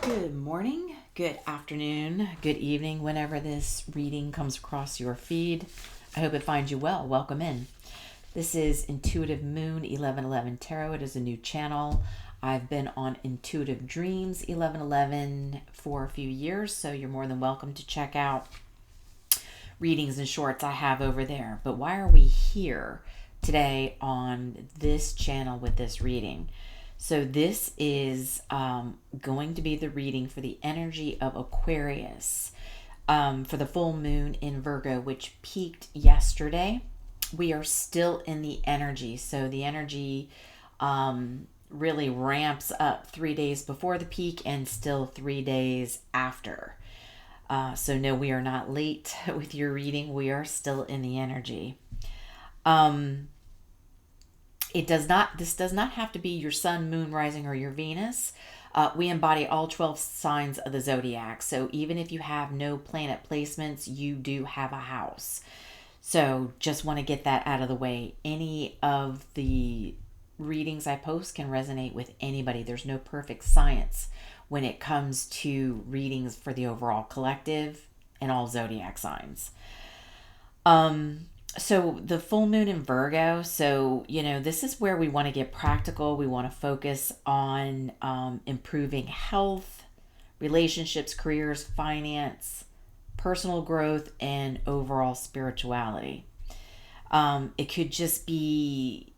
Good morning, good afternoon, good evening, whenever this reading comes across your feed. I hope it finds you well. Welcome in. This is Intuitive Moon 1111 Tarot. It is a new channel. I've been on Intuitive Dreams 1111 for a few years, so you're more than welcome to check out readings and shorts I have over there. But why are we here today on this channel with this reading? So this is going to be the reading for the energy of Aquarius for the full moon in Virgo, which peaked yesterday. We are still in the energy. So the energy really ramps up 3 days before the peak and still 3 days after. So no, we are not late with your reading. We are still in the energy. This does not have to be your sun, moon, rising, or your Venus. We embody all 12 signs of the zodiac. So even if you have no planet placements, you do have a house. So just want to get that out of the way. Any of the readings I post can resonate with anybody. There's no perfect science when it comes to readings for the overall collective and all zodiac signs. So the full moon in Virgo, so, this is where we want to get practical. We want to focus on improving health, relationships, careers, finance, personal growth, and overall spirituality. It could just be,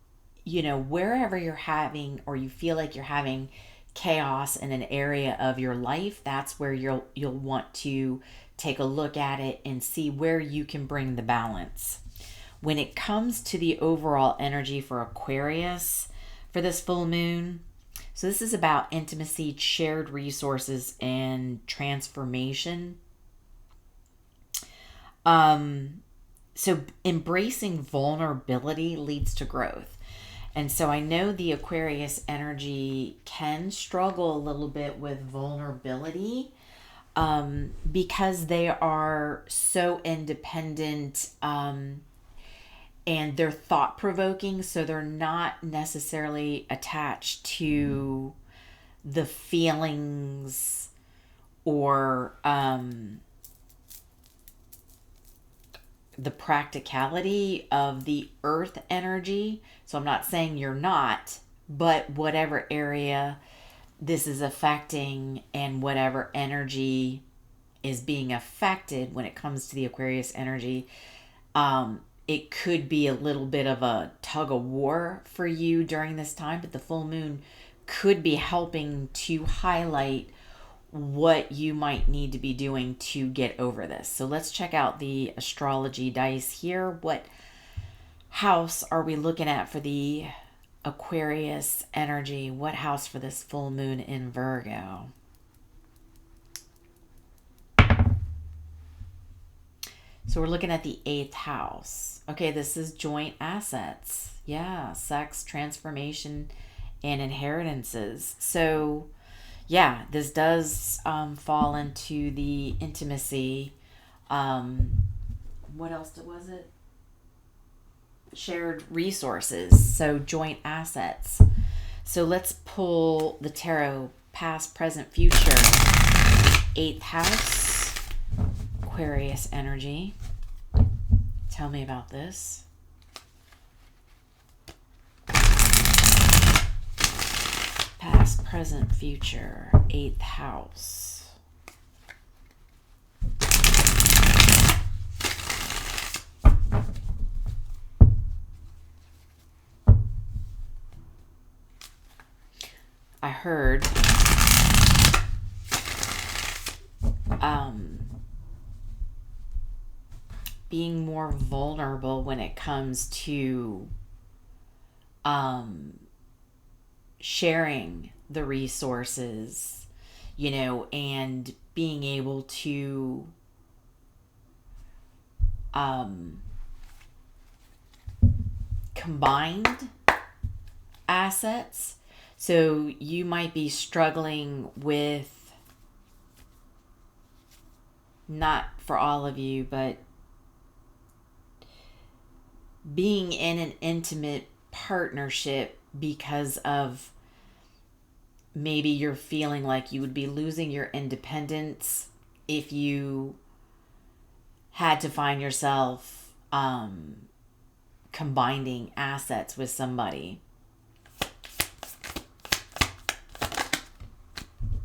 wherever you're having or you feel like you're having chaos in an area of your life, that's where you'll want to take a look at it and see where you can bring the balance. When it comes to the overall energy for Aquarius for this full moon, so this is about intimacy, shared resources, and transformation. So embracing vulnerability leads to growth. And so I know the Aquarius energy can struggle a little bit with vulnerability because they are so independent and they're thought-provoking, so they're not necessarily attached to the feelings or the practicality of the earth energy. So I'm not saying you're not, but whatever area this is affecting and whatever energy is being affected when it comes to the Aquarius energy, it could be a little bit of a tug of war for you during this time, but the full moon could be helping to highlight what you might need to be doing to get over this. So let's check out the astrology dice here. What house are we looking at for the Aquarius energy? What house for this full moon in Virgo? So we're looking at the 8th house. Okay, this is joint assets. Yeah, sex, transformation, and inheritances. So, yeah, this does fall into the intimacy. What else was it? Shared resources. So, joint assets. So let's pull the tarot past, present, future. 8th house. Aquarius energy. Tell me about this. Past, present, future. 8th house. I heard being more vulnerable when it comes to sharing the resources, and being able to combined assets. So you might be struggling with, not for all of you, but being in an intimate partnership because of maybe you're feeling like you would be losing your independence if you had to find yourself combining assets with somebody.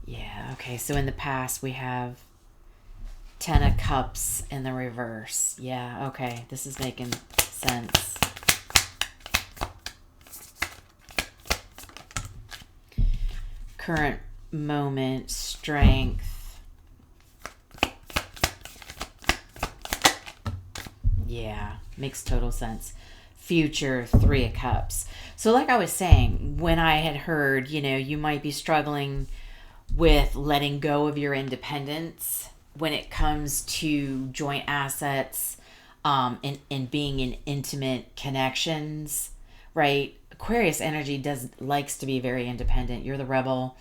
Yeah, okay, so in the past we have Ten of Cups in the reverse. Yeah, okay, this is making sense. Current moment, strength. Yeah, makes total sense. Future, Three of Cups. So like I was saying, when I had heard, you might be struggling with letting go of your independence when it comes to joint assets, and being in intimate connections, right? Aquarius energy likes to be very independent. You're the rebel.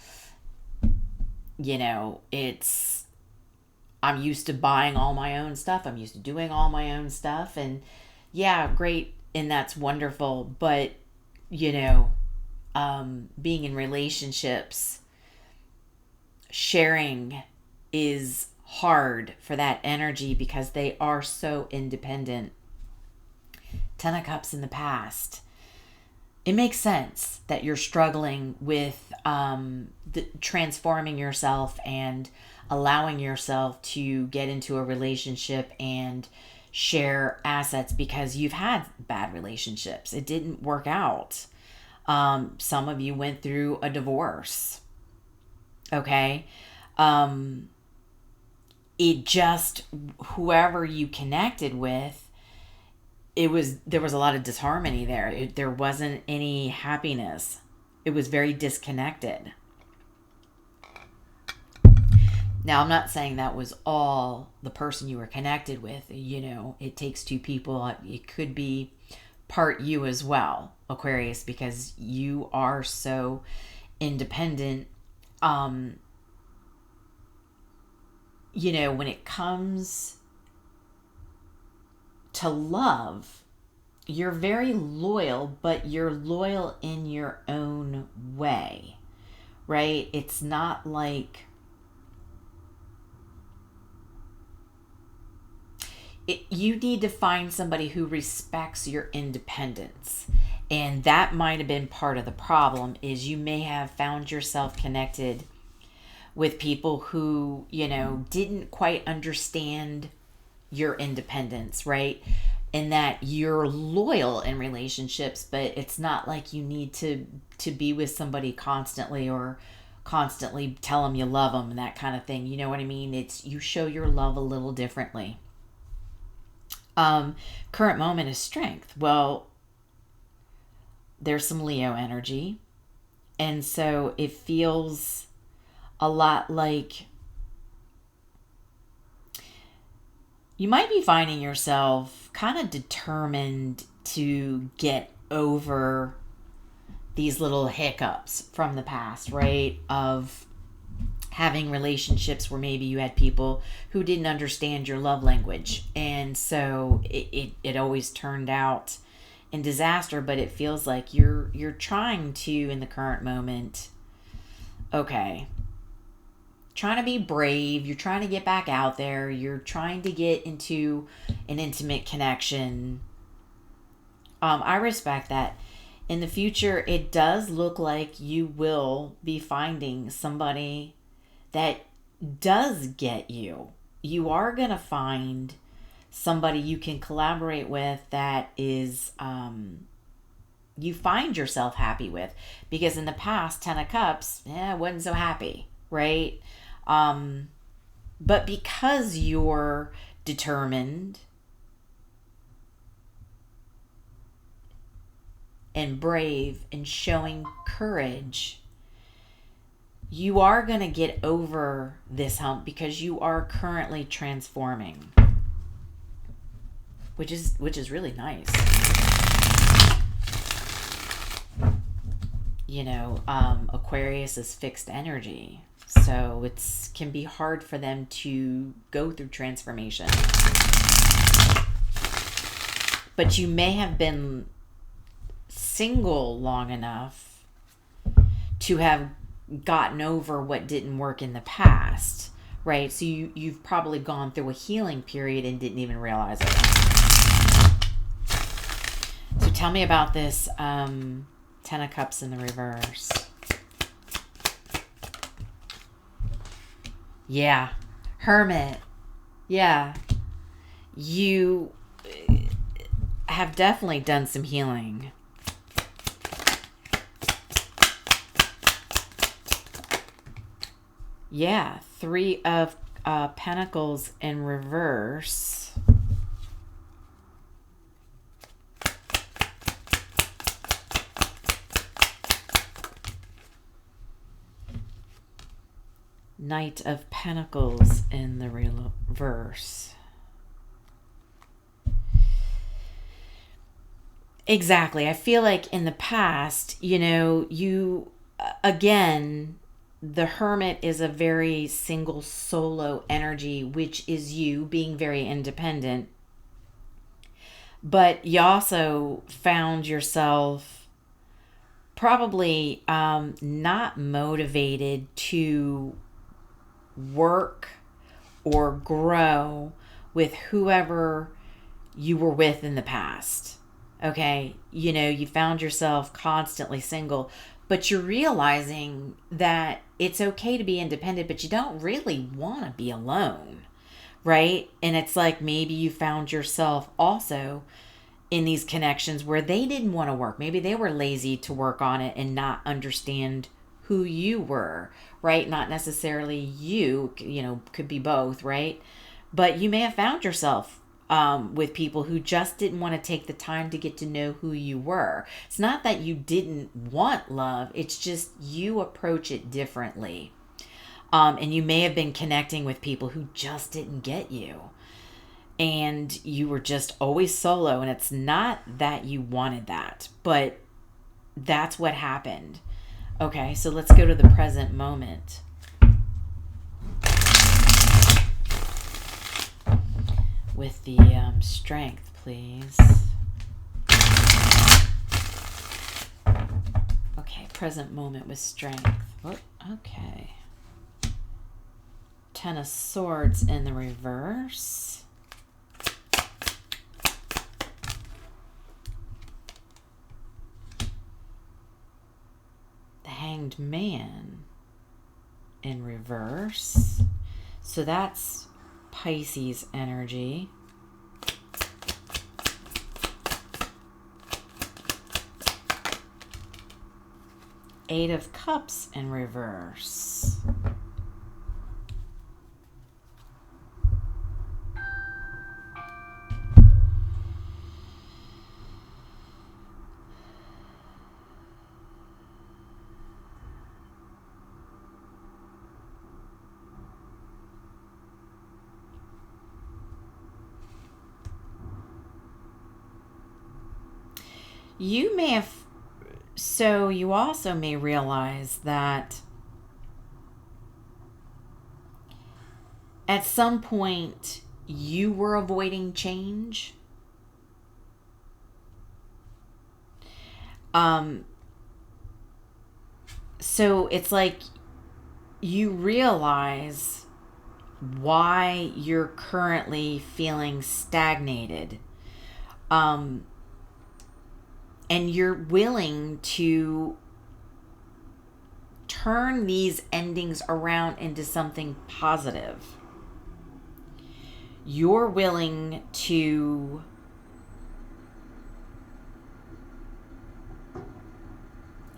I'm used to buying all my own stuff. I'm used to doing all my own stuff. And yeah, great. And that's wonderful. But, being in relationships, sharing is hard for that energy because they are so independent. Ten of Cups in the past. It makes sense that you're struggling with transforming yourself and allowing yourself to get into a relationship and share assets because you've had bad relationships. It didn't work out. Some of you went through a divorce. Okay? It just, whoever you connected with, there was a lot of disharmony there. There wasn't any happiness. It was very disconnected. Now, I'm not saying that was all the person you were connected with. It takes two people. It could be part you as well, Aquarius, because you are so independent. When it comes to love, you're very loyal, but you're loyal in your own way, right? It's not like you need to find somebody who respects your independence. And that might have been part of the problem, is you may have found yourself connected with people who, didn't quite understand your independence, right? And that you're loyal in relationships, but it's not like you need to be with somebody constantly or constantly tell them you love them and that kind of thing. You know what I mean? You show your love a little differently. Current moment is strength. Well, there's some Leo energy. And so it feels a lot like you might be finding yourself kind of determined to get over these little hiccups from the past, right? Of having relationships where maybe you had people who didn't understand your love language. And so it always turned out in disaster, but it feels like you're trying to, in the current moment, trying to be brave. You're trying to get back out there. You're trying to get into an intimate connection. I respect that. In the future, it does look like you will be finding somebody that does get you. You are going to find somebody you can collaborate with that is, you find yourself happy with. Because in the past, Ten of Cups, I wasn't so happy, right? But because you're determined and brave and showing courage, you are going to get over this hump because you are currently transforming, which is really nice. Aquarius is fixed energy, so it can be hard for them to go through transformation. But you may have been single long enough to have gotten over what didn't work in the past, right? So you've probably gone through a healing period and didn't even realize it. So tell me about this 10 of Cups in the reverse. Yeah. Hermit. Yeah. You have definitely done some healing. Yeah. 3 of Pentacles in reverse. Knight of Pentacles in the reverse. Exactly. I feel like in the past, you, again, the Hermit is a very single solo energy, which is you being very independent. But you also found yourself probably not motivated to work or grow with whoever you were with in the past. Okay, you found yourself constantly single, but you're realizing that it's okay to be independent, but you don't really want to be alone, right? And it's like maybe you found yourself also in these connections where they didn't want to work. Maybe they were lazy to work on it and not understand who you were, right? Not necessarily you, could be both, right? But you may have found yourself with people who just didn't want to take the time to get to know who you were. It's not that you didn't want love. It's just you approach it differently. And you may have been connecting with people who just didn't get you. And you were just always solo. And it's not that you wanted that, but that's what happened. Okay, so let's go to the present moment. With the strength, please. Okay, present moment with strength. Oh, okay. 10 of Swords in the reverse. The Hanged Man in reverse. So that's Pisces energy. Eight of Cups in reverse. You also may realize that at some point you were avoiding change. So it's like you realize why you're currently feeling stagnated. And you're willing to turn these endings around into something positive. You're willing to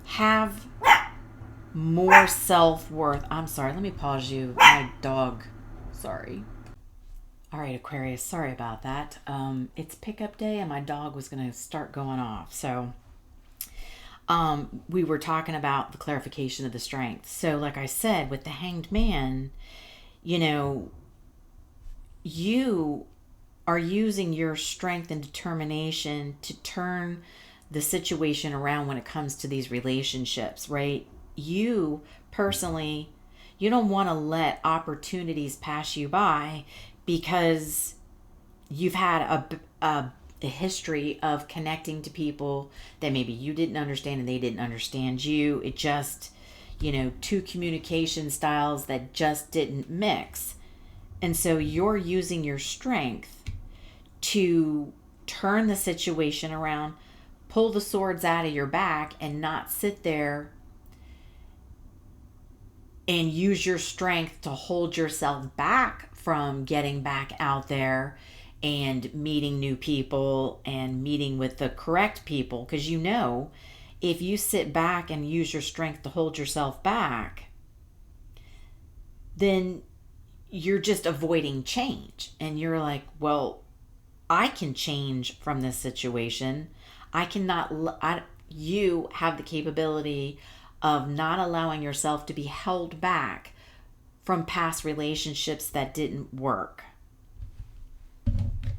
have more self-worth. I'm sorry, let me pause you. My dog. Sorry. All right, Aquarius, sorry about that. It's pickup day and my dog was going to start going off. So we were talking about the clarification of the strength. So like I said, with the Hanged Man, you are using your strength and determination to turn the situation around when it comes to these relationships, right? You personally, you don't want to let opportunities pass you by because you've had a history of connecting to people that maybe you didn't understand and they didn't understand you. It just, you know, two communication styles that just didn't mix. And so you're using your strength to turn the situation around, pull the swords out of your back, and not sit there and use your strength to hold yourself back from getting back out there and meeting new people and meeting with the correct people. Because you know, if you sit back and use your strength to hold yourself back, then you're just avoiding change. And you're like, well, I can change from this situation. You have the capability of not allowing yourself to be held back from past relationships that didn't work.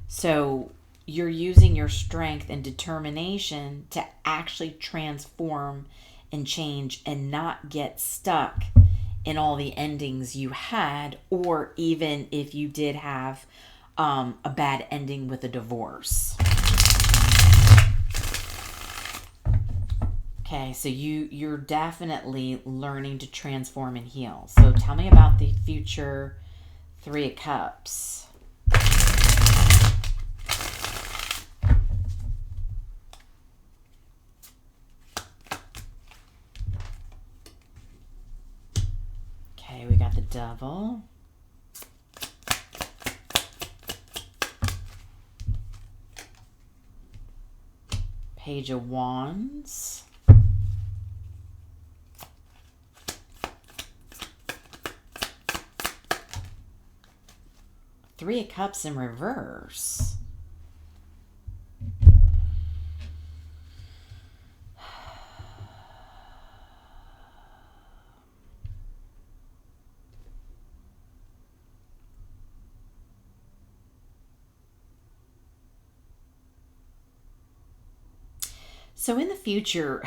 So you're using your strength and determination to actually transform and change and not get stuck in all the endings you had, or even if you did have a bad ending with a divorce. Okay, so you're definitely learning to transform and heal. So tell me about the future Three of Cups. Okay, we got the Devil. Page of Wands. Three of Cups in reverse. So in the future,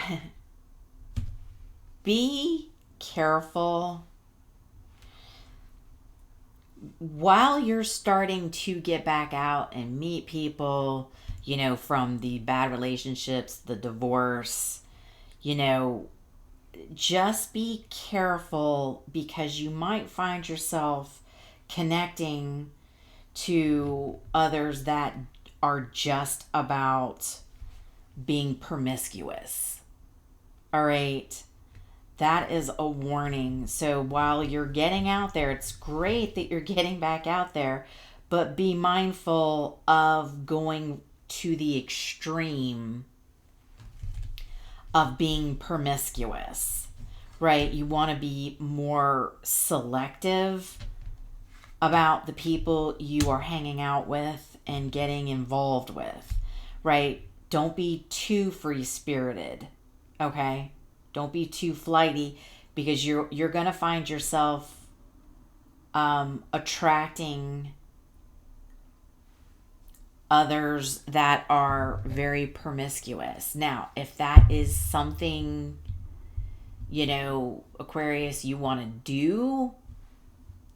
be careful while you're starting to get back out and meet people, you know, from the bad relationships, the divorce, you know, just be careful, because you might find yourself connecting to others that are just about being promiscuous. All right. That is a warning. So while you're getting out there, it's great that you're getting back out there, but be mindful of going to the extreme of being promiscuous, right? You want to be more selective about the people you are hanging out with and getting involved with, right? Don't be too free-spirited, okay? Don't be too flighty, because you're going to find yourself attracting others that are very promiscuous. Now, if that is something, you know, Aquarius, you want to do,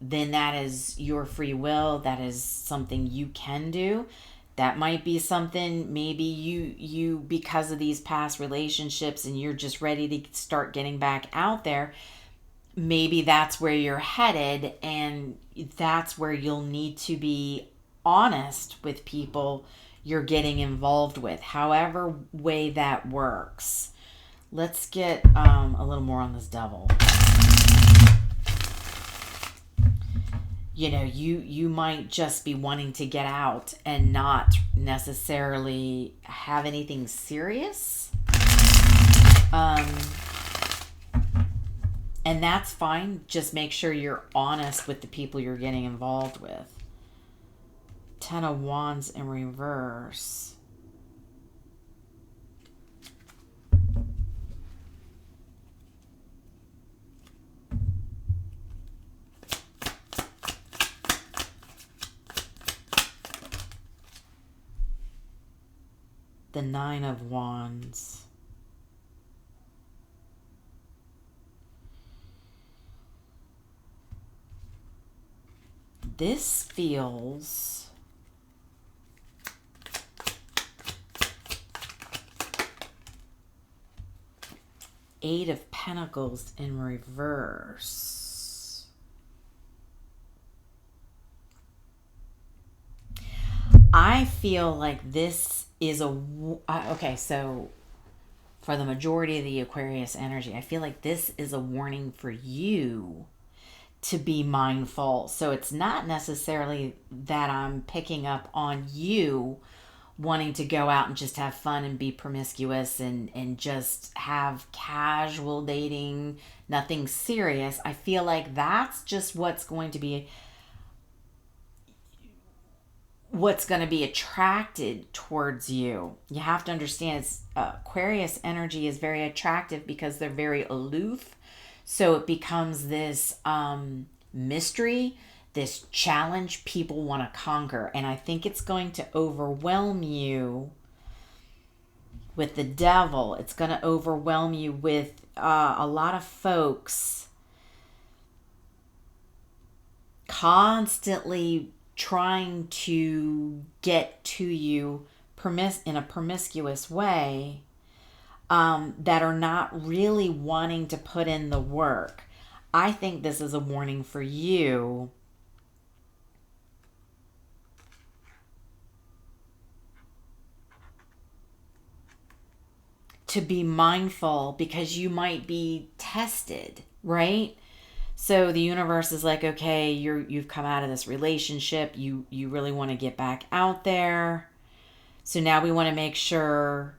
then that is your free will. That is something you can do. That might be something maybe you because of these past relationships and you're just ready to start getting back out there. Maybe that's where you're headed, and that's where you'll need to be honest with people you're getting involved with, however way that works. Let's get a little more on this Devil. You know, you might just be wanting to get out and not necessarily have anything serious. And that's fine. Just make sure you're honest with the people you're getting involved with. Ten of Wands in reverse. The Nine of Wands. This feels Eight of Pentacles in reverse. I feel like this is okay, so for the majority of the Aquarius energy, I feel like this is a warning for you to be mindful. So it's not necessarily that I'm picking up on you wanting to go out and just have fun and be promiscuous and just have casual dating, nothing serious. I feel like that's just what's going to be attracted towards you. You have to understand Aquarius energy is very attractive because they're very aloof. So it becomes this mystery, this challenge people want to conquer. And I think it's going to overwhelm you with the devil. It's going to overwhelm you with a lot of folks constantly trying to get to you in a promiscuous way, that are not really wanting to put in the work. I think this is a warning for you to be mindful, because you might be tested, right? So the universe is like, okay, you've come out of this relationship. You really want to get back out there. So now we want to make sure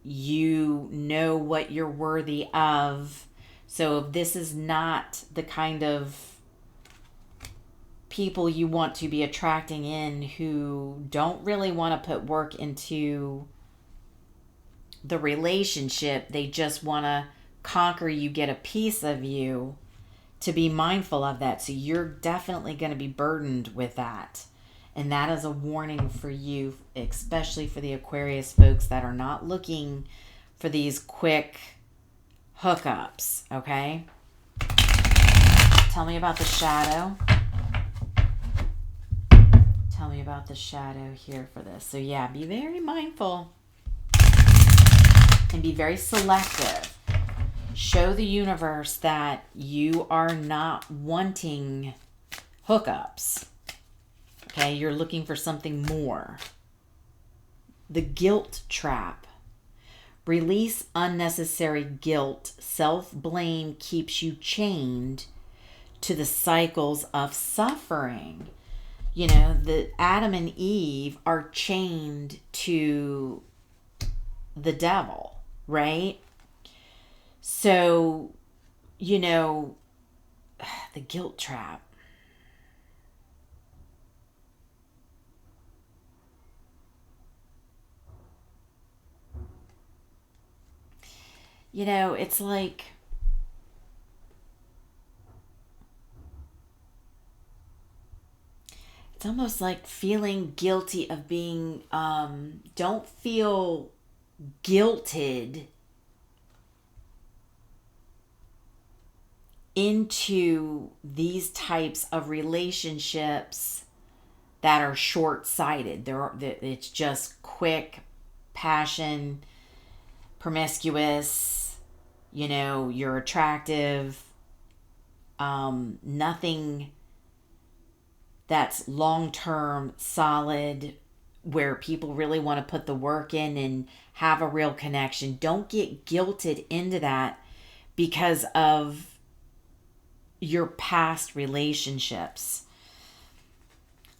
you know what you're worthy of. So if this is not the kind of people you want to be attracting in, who don't really want to put work into the relationship, they just want to conquer you, get a piece of you, to be mindful of that. So you're definitely going to be burdened with that. And that is a warning for you, especially for the Aquarius folks that are not looking for these quick hookups, okay? Tell me about the shadow. Tell me about the shadow here for this. So yeah, be very mindful and be very selective. Show the universe that you are not wanting hookups. Okay, you're looking for something more. The guilt trap. Release unnecessary guilt. Self-blame keeps you chained to the cycles of suffering. You know, the Adam and Eve are chained to the devil, right? So, you know, the guilt trap. You know, it's like, it's almost like feeling guilty of being, don't feel guilted into these types of relationships that are short-sighted. It's just quick passion, promiscuous, you know, you're attractive, nothing that's long-term, solid, where people really want to put the work in and have a real connection. Don't get guilted into that because of your past relationships.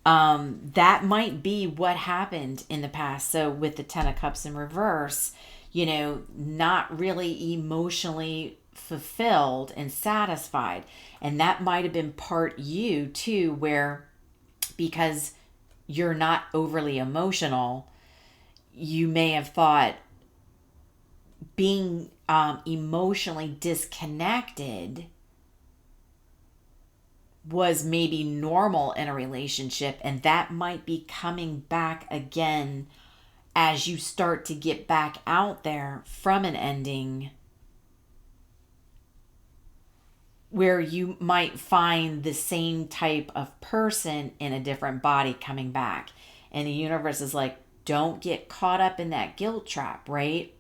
That might be what happened in the past. So with the Ten of Cups in reverse, you know, not really emotionally fulfilled and satisfied. And that might have been part you too, where because you're not overly emotional, you may have thought being emotionally disconnected was maybe normal in a relationship, and that might be coming back again as you start to get back out there from an ending, where you might find the same type of person in a different body coming back. And the universe is like, don't get caught up in that guilt trap, right?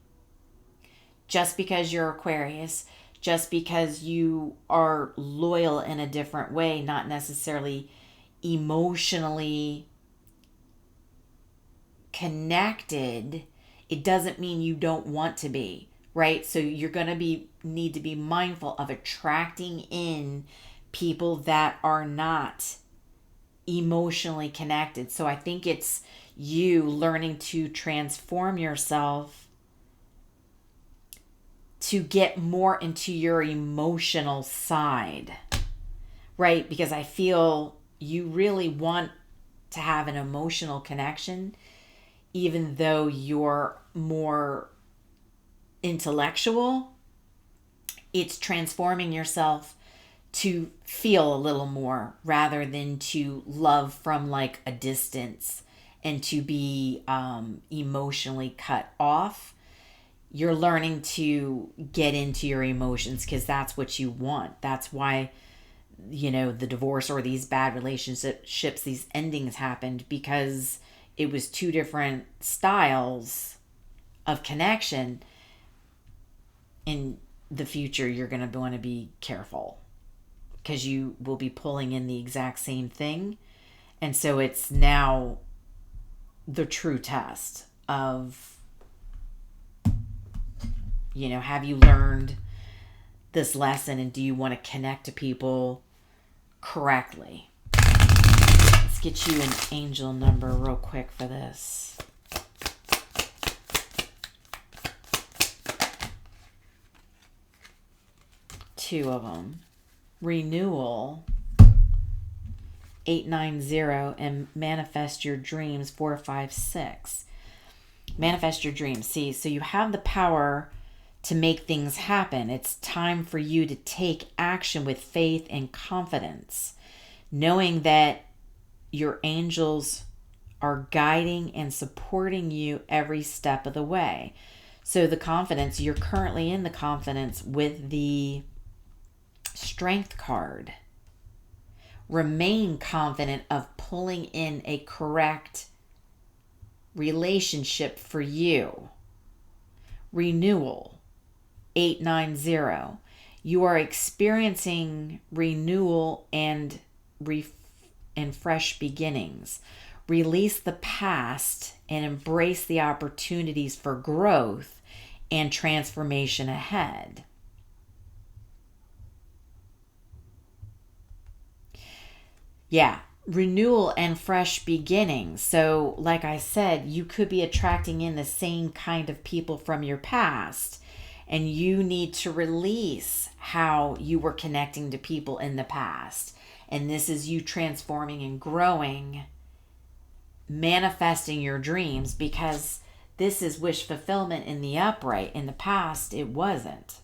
Just because you're Aquarius, just because you are loyal in a different way, not necessarily emotionally connected, it doesn't mean you don't want to be, right? So you're going to need to be mindful of attracting in people that are not emotionally connected. So I think it's you learning to transform yourself to get more into your emotional side, right? Because I feel you really want to have an emotional connection, even though you're more intellectual. It's transforming yourself to feel a little more rather than to love from like a distance and to be emotionally cut off. You're learning to get into your emotions because that's what you want. That's why, the divorce or these bad relationships, these endings happened, because it was two different styles of connection. In the future, you're going to want to be careful because you will be pulling in the exact same thing. And so it's now the true test of, have you learned this lesson, and do you want to connect to people correctly? Let's get you an angel number real quick for this. Two of them. Renewal, 890, and manifest your dreams, 456. Manifest your dreams. See, so you have the power to make things happen. It's time for you to take action with faith and confidence, knowing that your angels are guiding and supporting you every step of the way. So the confidence, you're currently in the confidence with the Strength card. Remain confident of pulling in a correct relationship for you. Renewal, 890. You are experiencing renewal and fresh beginnings. Release the past and embrace the opportunities for growth and transformation ahead. Yeah, renewal and fresh beginnings. So, like I said, you could be attracting in the same kind of people from your past, and you need to release how you were connecting to people in the past. And this is you transforming and growing, manifesting your dreams, because this is wish fulfillment in the upright. In the past, it wasn't.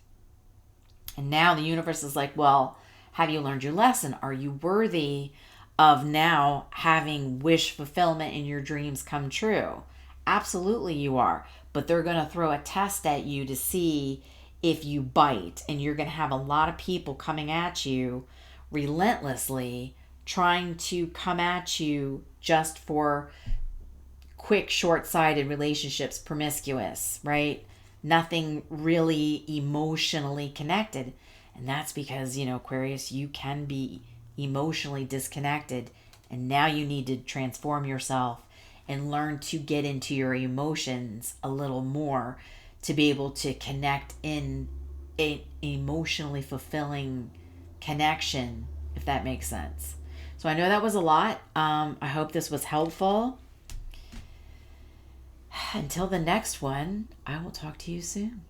And now the universe is like, well, have you learned your lesson? Are you worthy of now having wish fulfillment in your dreams come true? Absolutely you are. But they're going to throw a test at you to see if you bite. And you're going to have a lot of people coming at you relentlessly, trying to come at you just for quick, short-sighted relationships, promiscuous, right? Nothing really emotionally connected. And that's because, Aquarius, you can be emotionally disconnected, and now you need to transform yourself and learn to get into your emotions a little more to be able to connect in an emotionally fulfilling connection, if that makes sense. So I know that was a lot. I hope this was helpful. Until the next one, I will talk to you soon.